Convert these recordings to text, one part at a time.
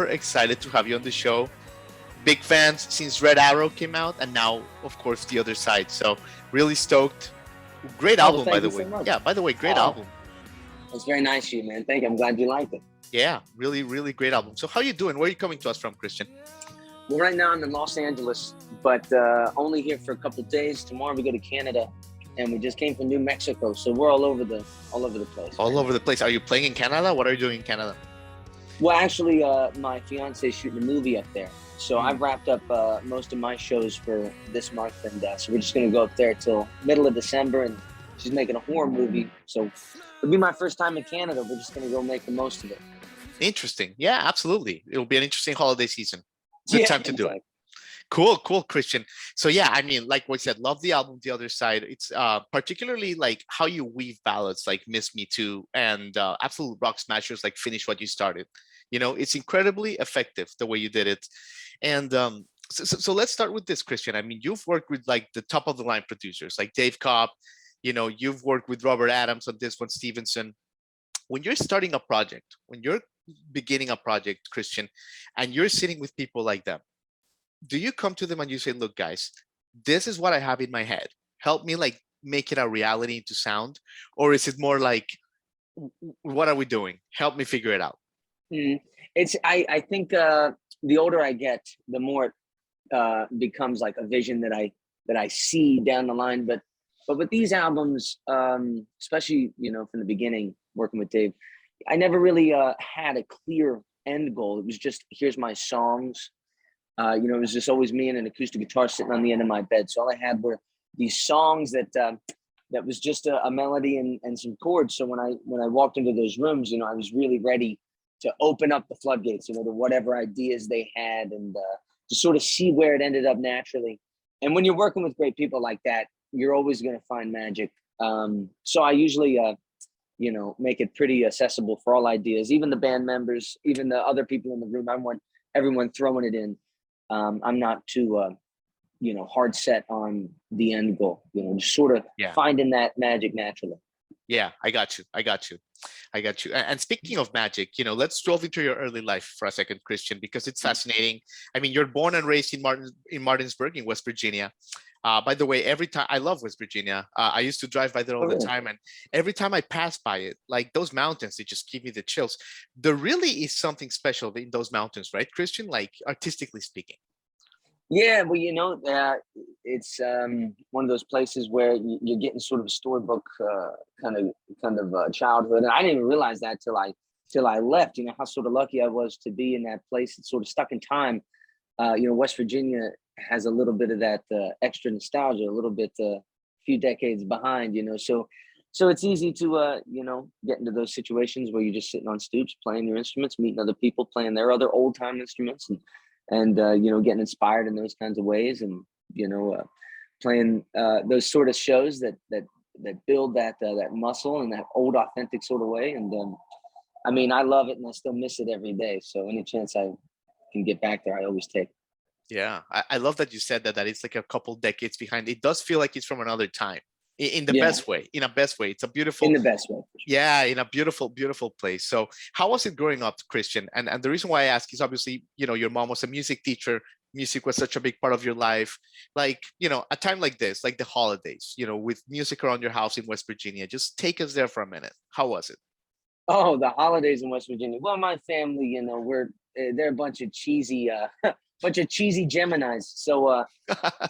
excited to have you on the show. Big fans since Red Arrow came out, and now, of course, The Other Side. So really stoked. Great Oh, well, album, by thank the you so way. much. Yeah, by the way, great album. It's very nice of you, man. Thank you. I'm glad you liked it. Yeah, really, really great album. So how you doing? Where are you coming to us from, Christian? Well, right now I'm in Los Angeles, but only here for a couple of days. Tomorrow we go to Canada, and we just came from New Mexico, so we're all over the place. All over the place. Are you playing in Canada? What are you doing in Canada? Well, actually, my fiance is shooting a movie up there, so I've wrapped up most of my shows for this month, and so we're just gonna go up there till middle of December, and she's making a horror movie, so it'll be my first time in Canada. We're just gonna go make the most of it. Interesting. Yeah, absolutely. It'll be an interesting holiday season. Good time to do it. Cool, Christian. So yeah, I mean, like we said, love the album The Other Side. It's particularly like how you weave ballads like Miss Me Too and absolute rock smashers like Finish What You Started. You know, it's incredibly effective the way you did it. And so let's start with this, Christian. I mean, you've worked with like the top of the line producers like Dave Cobb. You know, you've worked with Robert Adams on this one, Stevenson. When you're starting a project, when you're beginning a project, Christian, and you're sitting with people like them, do you come to them and you say, look, guys, this is what I have in my head. Help me like make it a reality into sound? Or is it more like, what are we doing? Help me figure it out. I think the older I get, the more it becomes like a vision that I see down the line. But with these albums, especially, you know, from the beginning, working with Dave, I never really had a clear end goal. It was just, here's my songs. You know, it was just always me and an acoustic guitar sitting on the end of my bed. So all I had were these songs that was just a melody and some chords. So when I walked into those rooms, you know, I was really ready to open up the floodgates, you know, to whatever ideas they had, and to sort of see where it ended up naturally. And when you're working with great people like that, you're always going to find magic. So I usually, you know, make it pretty accessible for all ideas, even the band members, even the other people in the room. I want everyone throwing it in. I'm not too, you know, hard set on the end goal, you know, just sort of finding that magic naturally. Yeah, I got you. And speaking of magic, you know, let's delve into your early life for a second, Christian, because it's fascinating. I mean, you're born and raised in Martinsburg, in West Virginia. By the way, every time I love West Virginia, I used to drive by there all the time, and every time I pass by it, like those mountains, they just give me the chills. There really is something special in those mountains, right, Christian? Like artistically speaking. Yeah, well, you know, it's one of those places where you're getting sort of a storybook kind of childhood, and I didn't even realize that till I left. You know how sort of lucky I was to be in that place. It's sort of stuck in time. You know, West Virginia has a little bit of that extra nostalgia, a little bit, a few decades behind. You know, so it's easy to you know, get into those situations where you're just sitting on stoops, playing your instruments, meeting other people, playing their other old time instruments, and you know, getting inspired in those kinds of ways, and you know, playing those sort of shows that build that muscle in that old authentic sort of way. And I mean, I love it, and I still miss it every day. So any chance I can get back there, I always take. Yeah, I love that you said that it's like a couple decades behind. It does feel like it's from another time, in the best way. In a best way, it's a beautiful. In the best way. Yeah, in a beautiful place. So how was it growing up, Christian? And the reason why I ask is obviously, you know, your mom was a music teacher. Music was such a big part of your life. Like, you know, a time like this, like the holidays, you know, with music around your house in West Virginia, just take us there for a minute. How was it? Oh, the holidays in West Virginia. Well, my family, you know, they're a bunch of cheesy Geminis. So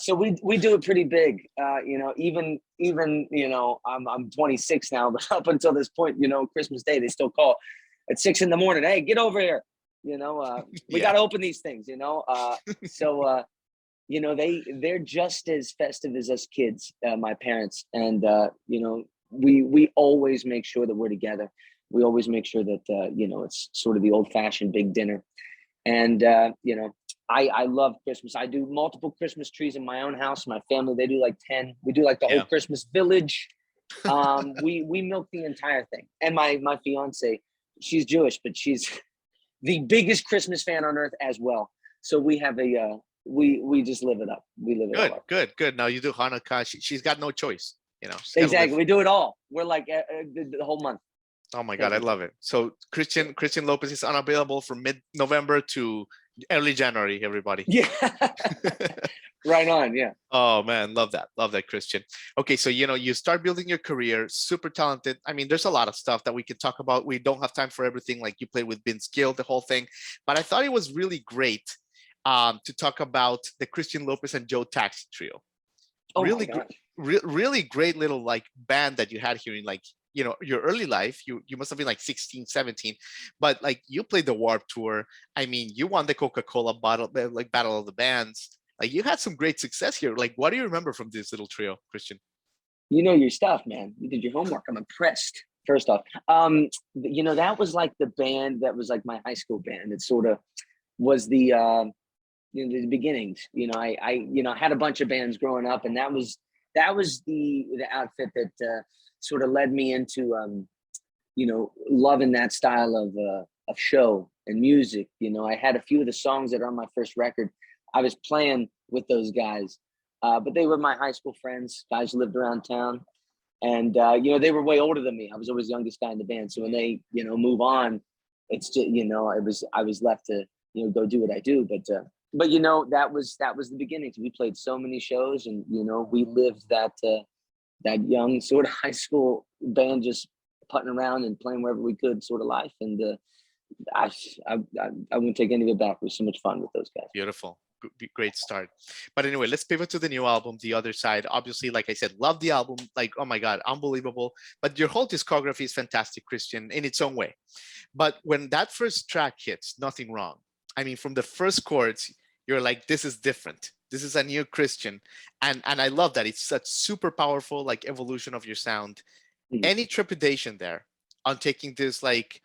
so we do it pretty big. You know, even you know, I'm 26 now, but up until this point, you know, Christmas Day they still call at 6 a.m. Hey, get over here. You know, we got to open these things. You know, so you know, they're just as festive as us kids, my parents, and you know, we always make sure that we're together. We always make sure that you know, it's sort of the old-fashioned big dinner. And you know, I love Christmas. I do multiple Christmas trees in my own house. My family, they do like 10. We do like the whole Christmas village. We milk the entire thing. And my fiance, she's Jewish, but she's the biggest Christmas fan on earth as well. So we have we just live it up. We live it up. Good. Now you do Hanukkah. She's got no choice, you know. Exactly. We do it all. We're like the whole month. Oh my God, Thank I you. love it. So Christian Lopez is unavailable from mid-November to early January, everybody. Yeah. Right on. Yeah. Oh man, love that. Love that, Christian. Okay, so you start building your career, super talented. I mean, there's a lot of stuff that we could talk about. We don't have time for everything, like you played with Vince Gill, the whole thing. But I thought it was really great to talk about the Christian Lopez and Joe Taxi trio. Oh my Really gosh. really great little like band that you had here in like your early life. You must have been like 16, 17, but like you played the Warp Tour. I mean, you won the Coca-Cola bottle like battle of the bands. Like you had some great success here. Like what do you remember from this little trio, Christian? You know your stuff, man. You did your homework. I'm impressed. First off, that was like the band that was like my high school band. It sort of was the beginnings. I had a bunch of bands growing up, and that was the outfit that sort of led me into loving that style of show and music. I had a few of the songs that are on my first record. I was playing with those guys, but they were my high school friends, guys who lived around town, and they were way older than me. I was always the youngest guy in the band, so when they move on, it's just I was left to go do what I do. But that was the beginnings. We played so many shows, and we lived that young sort of high school band, just putting around and playing wherever we could sort of life. And I, I wouldn't take any of it back. It was so much fun with those guys. Beautiful. Great start. But anyway, let's pivot to the new album, The Other Side. Obviously, like I said, love the album. Like, oh my God, unbelievable. But your whole discography is fantastic, Christian, in its own way. But when that first track hits, Nothing Wrong, I mean, from the first chords, you're like, this is different. This is a new Christian. And I love that. It's such super powerful, like evolution of your sound. Any trepidation there on taking this like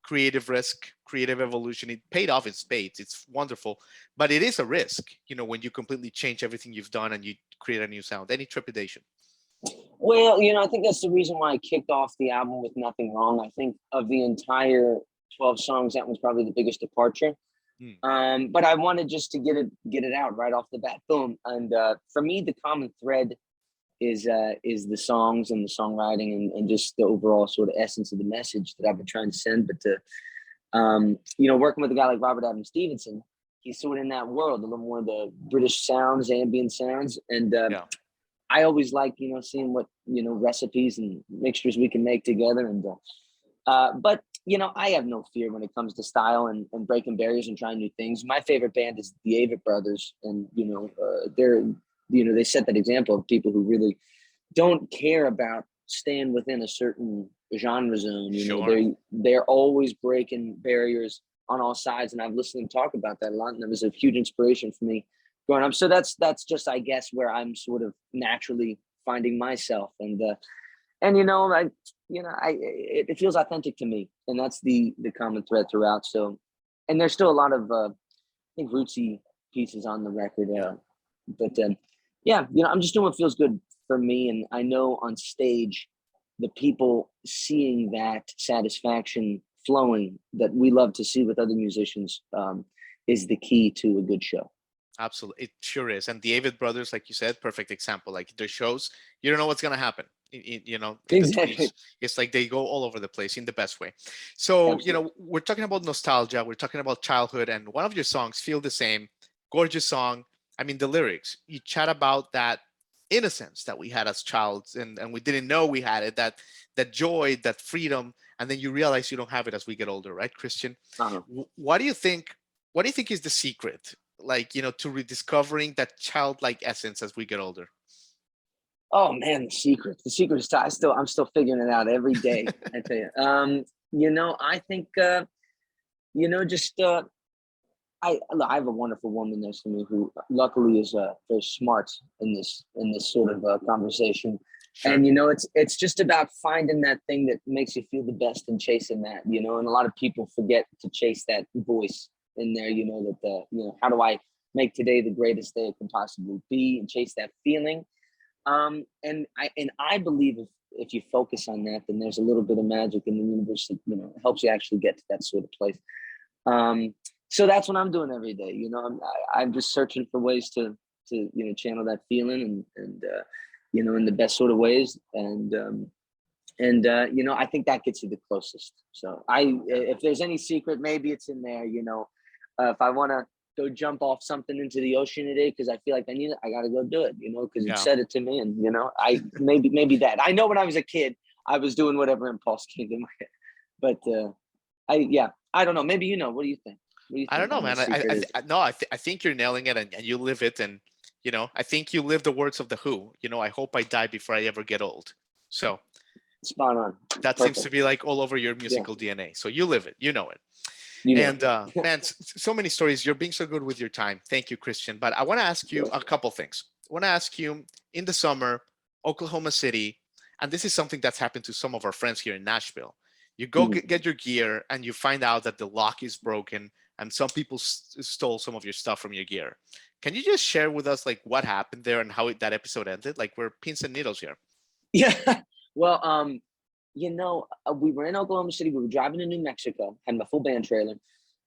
creative risk, creative evolution? It paid off in spades. It's wonderful, but it is a risk, when you completely change everything you've done and you create a new sound. Any trepidation? Well, I think that's the reason why I kicked off the album with Nothing Wrong. I think of the entire 12 songs, that was probably the biggest departure. But I wanted just to get it out right off the bat, boom. And for me, the common thread is the songs and the songwriting and just the overall sort of essence of the message that I've been trying to send. But to working with a guy like Robert Adam Stevenson, he's sort of in that world, a little more of the British sounds, ambient sounds, and I always like seeing what recipes and mixtures we can make together. And but I have no fear when it comes to style and breaking barriers and trying new things. My favorite band is the Avett Brothers, and they set that example of people who really don't care about staying within a certain genre zone. Sure. They're always breaking barriers on all sides, and I've listened to them talk about that a lot, and that was a huge inspiration for me growing up. So that's just, I guess, where I'm sort of naturally finding myself, and it feels authentic to me, and that's the common thread throughout. So, and there's still a lot of I think rootsy pieces on the record, but I'm just doing what feels good for me, and I know on stage, the people seeing that satisfaction flowing that we love to see with other musicians is the key to a good show. Absolutely, it sure is. And the Avett Brothers, like you said, perfect example. Like their shows, you don't know what's gonna happen. In the Exactly. 20s, it's like they go all over the place in the best way. So Absolutely. we're talking about nostalgia, we're talking about childhood, and one of your songs, Feel the Same, gorgeous song. I mean, the lyrics, you chat about that innocence that we had as childs, and we didn't know we had it, that joy, that freedom, and then you realize you don't have it as we get older, right, Christian? Uh-huh. What do you think is the secret, like, to rediscovering that childlike essence as we get older? Oh man, the secret is I'm still figuring it out every day. I tell you. I think just I have a wonderful woman next to me who luckily is very smart in this sort of conversation. Sure. And it's just about finding that thing that makes you feel the best and chasing that. And a lot of people forget to chase that voice in there. How do I make today the greatest day it can possibly be, and chase that feeling. And I believe if you focus on that, then there's a little bit of magic in the universe that helps you actually get to that sort of place. So that's what I'm doing every day. I'm just searching for ways to channel that feeling and in the best sort of ways. And And I think that gets you the closest. So if there's any secret, maybe it's in there. If I want to go jump off something into the ocean today because I feel like I need it, I got to go do it. Because you said it to me, and I maybe that. I know when I was a kid, I was doing whatever impulse came to my head. But I don't know. Maybe what do you think? I don't know, man. I think you're nailing it, and you live it, and I think you live the words of the Who. I hope I die before I ever get old. So spot on. That Perfect. seems to be like all over your musical DNA. So you live it, you know it. And man, so many stories. You're being so good with your time. Thank you, Christian. But I want to ask you a couple things. I want to ask you, in the summer, Oklahoma City, and this is something that's happened to some of our friends here in Nashville. You go get your gear and you find out that the lock is broken and some people stole some of your stuff from your gear. Can you just share with us like what happened there and how that episode ended? Like, we're pins and needles here. Yeah. Well, we were in Oklahoma City. We were driving to New Mexico, had my full band trailer,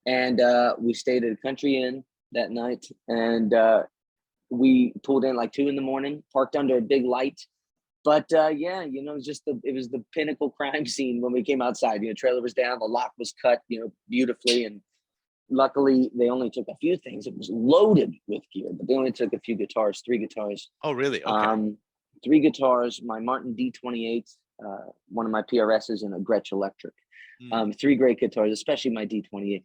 and we stayed at a country inn that night. And we pulled in like 2 a.m, parked under a big light. But it was the pinnacle crime scene when we came outside. Trailer was down, the lock was cut, beautifully, and luckily they only took a few things. It was loaded with gear, but they only took a few guitars, 3 guitars. Oh, really? Okay. 3 guitars, my Martin D28, one of my PRSs, and a Gretsch Electric. 3 great guitars, especially my D28.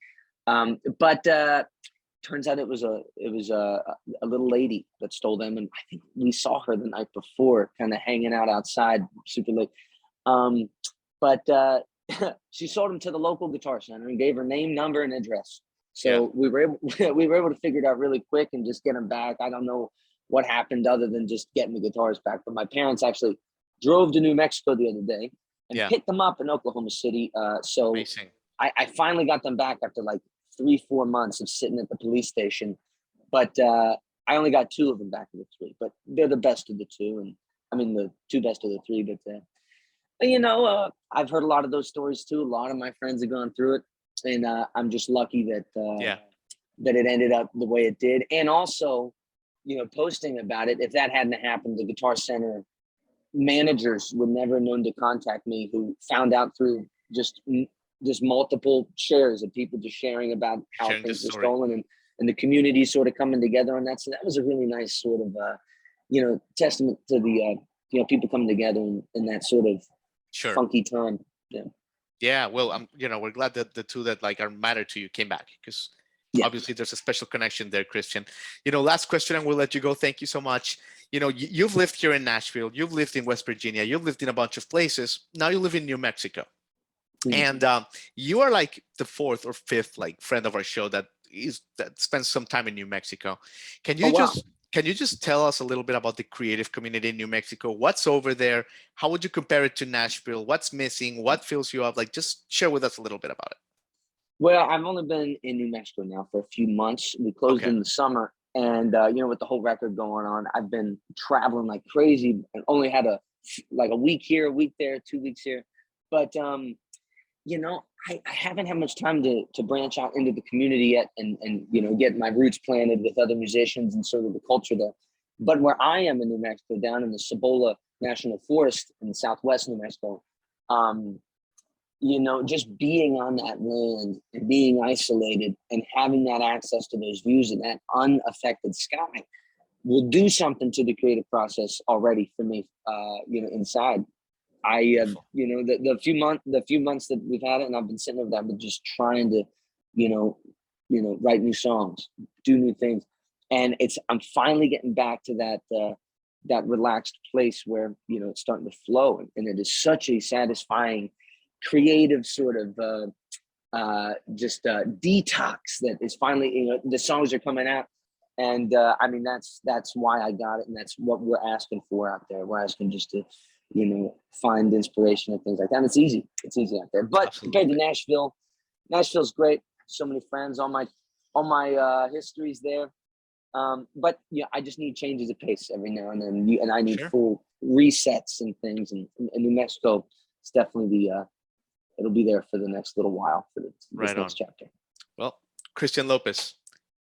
But turns out it was a little lady that stole them, and I think we saw her the night before, kind of hanging out outside, super late. But she sold them to the local guitar center and gave her name, number, and address. So we were able to figure it out really quick and just get them back. I don't know what happened other than just getting the guitars back, but my parents actually drove to New Mexico the other day and picked them up in Oklahoma City. So amazing. I finally got them back after like 3-4 months of sitting at the police station, but I only got 2 of them back of the 3, but they're the best of the 2, and I mean the 2 best of the 3. But I've heard a lot of those stories too. A lot of my friends have gone through it, and I'm just lucky that that it ended up the way it did. And also, posting about it, if that hadn't happened, the Guitar Center managers would never have known to contact me, who found out through just multiple shares of people just sharing about how things were stolen, and the community sort of coming together on that. So that was a really nice sort of, testament to the, people coming together in that sort of funky time. Yeah. Yeah. Well, we're glad that the 2 that like are matter to you came back, because obviously there's a special connection there, Christian. Last question, and we'll let you go. Thank you so much. You've lived here in Nashville, you've lived in West Virginia, you've lived in a bunch of places. Now you live in New Mexico. And you are like the 4th or 5th like friend of our show that spends some time in New Mexico. Can you just tell us a little bit about the creative community in New Mexico? What's over there? How would you compare it to Nashville? What's missing? What fills you up? Like, just share with us a little bit about it. Well, I've only been in New Mexico now for a few months. We closed in the summer, and with the whole record going on, I've been traveling like crazy, and only had a week here, a week there, 2 weeks here. But I haven't had much time to branch out into the community yet, and get my roots planted with other musicians and sort of the culture there. But where I am in New Mexico, down in the Cibola National Forest in southwest New Mexico, just being on that land and being isolated and having that access to those views and that unaffected sky will do something to the creative process already for me, inside. The few months that we've had it, and I've been sitting over that, but just trying to, write new songs, do new things. And I'm finally getting back to that relaxed place where, it's starting to flow. And it is such a satisfying, creative sort of detox that is finally, the songs are coming out. And that's why I got it. And that's what we're asking for out there. We're asking just to, find inspiration and things like that. And it's easy out there. But compared to Nashville's great. So many friends, all my history's there. But I just need changes of pace every now and then, and I need full resets and things. And New Mexico is definitely it'll be there for the next little while for this next chapter. Well, Christian Lopez,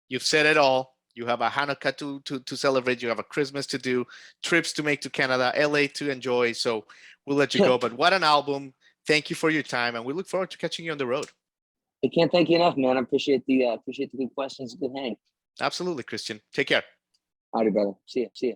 you've said it all. You have a Hanukkah to celebrate. You have a Christmas to do, trips to make to Canada, LA to enjoy. So we'll let you go. But what an album. Thank you for your time. And we look forward to catching you on the road. I can't thank you enough, man. I appreciate the good questions, good hang. Absolutely, Christian. Take care. All right, brother. See ya.